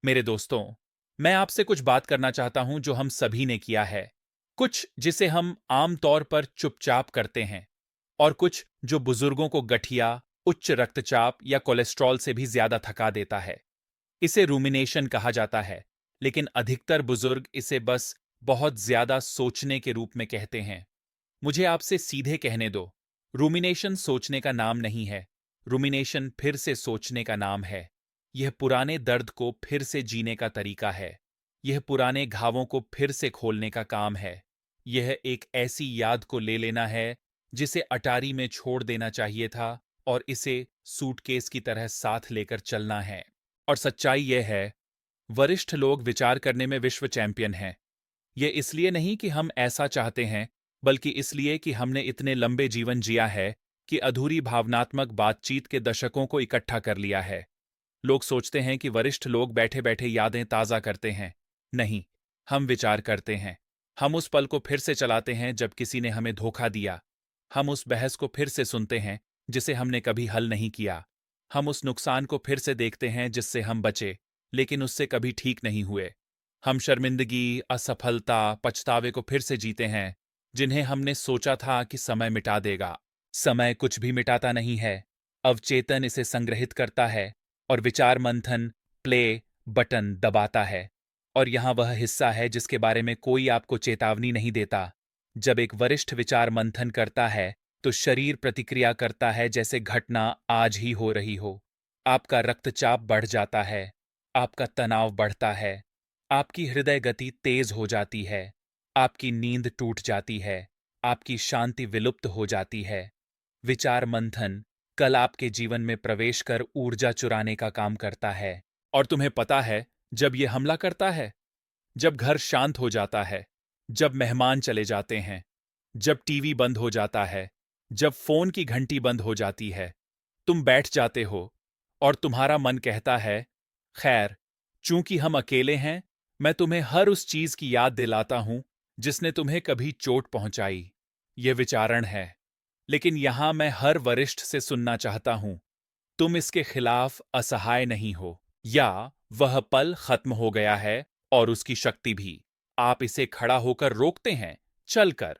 मेरे दोस्तों, मैं आपसे कुछ बात करना चाहता हूं जो हम सभी ने किया है। कुछ जिसे हम आम तौर पर चुपचाप करते हैं, और कुछ जो बुजुर्गों को गठिया, उच्च रक्तचाप या कोलेस्ट्रॉल से भी ज्यादा थका देता है। इसे रूमिनेशन कहा जाता है, लेकिन अधिकतर बुजुर्ग इसे बस बहुत ज्यादा सोचने के रूप में कहते हैं। मुझे आपसे सीधे कहने दो, रूमिनेशन सोचने का नाम नहीं है। रूमिनेशन फिर से सोचने का नाम है। यह पुराने दर्द को फिर से जीने का तरीका है। यह पुराने घावों को फिर से खोलने का काम है। यह एक ऐसी याद को ले लेना है जिसे अटारी में छोड़ देना चाहिए था, और इसे सूटकेस की तरह साथ लेकर चलना है। और सच्चाई यह है, वरिष्ठ लोग विचार करने में विश्व चैंपियन हैं। ये इसलिए नहीं कि हम ऐसा चाहते हैं, बल्कि इसलिए कि हमने इतने लंबे जीवन जिया है कि अधूरी भावनात्मक बातचीत के दशकों को इकट्ठा कर लिया है। लोग सोचते हैं कि वरिष्ठ लोग बैठे बैठे यादें ताज़ा करते हैं। नहीं, हम विचार करते हैं। हम उस पल को फिर से चलाते हैं जब किसी ने हमें धोखा दिया। हम उस बहस को फिर से सुनते हैं जिसे हमने कभी हल नहीं किया। हम उस नुकसान को फिर से देखते हैं जिससे हम बचे, लेकिन उससे कभी ठीक नहीं हुए। हम शर्मिंदगी, असफलता, पछतावे को फिर से जीते हैं, जिन्हें हमने सोचा था कि समय मिटा देगा। समय कुछ भी मिटाता नहीं है। अवचेतन इसे संग्रहित करता है, और विचार मंथन प्ले बटन दबाता है। और यहाँ वह हिस्सा है जिसके बारे में कोई आपको चेतावनी नहीं देता। जब एक वरिष्ठ विचार मंथन करता है, तो शरीर प्रतिक्रिया करता है जैसे घटना आज ही हो रही हो। आपका रक्तचाप बढ़ जाता है, आपका तनाव बढ़ता है, आपकी हृदय गति तेज हो जाती है, आपकी नींद टूट जाती है, आपकी शांति विलुप्त हो जाती है। विचार मंथन कल आपके जीवन में प्रवेश कर ऊर्जा चुराने का काम करता है। और तुम्हें पता है, जब यह हमला करता है, जब घर शांत हो जाता है, जब मेहमान चले जाते हैं, जब टीवी बंद हो जाता है, जब फोन की घंटी बंद हो जाती है, तुम बैठ जाते हो और तुम्हारा मन कहता है, खैर, चूंकि हम अकेले हैं, मैं तुम्हें हर उस चीज की याद दिलाता हूं जिसने तुम्हें कभी चोट पहुंचाई। यह विचारण है, लेकिन यहां मैं हर वरिष्ठ से सुनना चाहता हूं, तुम इसके खिलाफ असहाय नहीं हो, या वह पल खत्म हो गया है और उसकी शक्ति भी। आप इसे खड़ा होकर रोकते हैं, चलकर,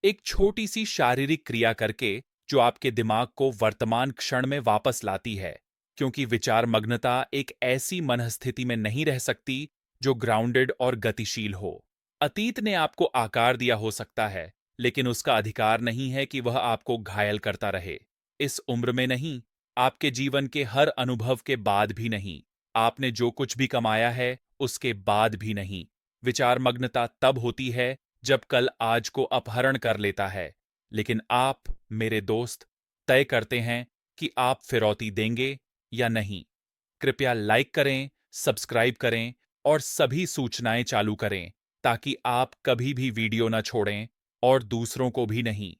एक छोटी सी शारीरिक क्रिया करके, जो आपके दिमाग को वर्तमान क्षण में वापस लाती है। क्योंकि विचार मग्नता एक ऐसी मनस्थिति में नहीं रह सकती जो ग्राउंडेड और गतिशील हो। अतीत ने आपको आकार दिया हो सकता है, लेकिन उसका अधिकार नहीं है कि वह आपको घायल करता रहे। इस उम्र में नहीं, आपके जीवन के हर अनुभव के बाद भी नहीं, आपने जो कुछ भी कमाया है उसके बाद भी नहीं। विचार मग्नता तब होती है जब कल आज को अपहरण कर लेता है। लेकिन आप, मेरे दोस्त, तय करते हैं कि आप फिरौती देंगे या नहीं। कृपया लाइक करें, सब्सक्राइब करें और सभी सूचनाएं चालू करें, ताकि आप कभी भी वीडियो न छोड़ें, और दूसरों को भी नहीं।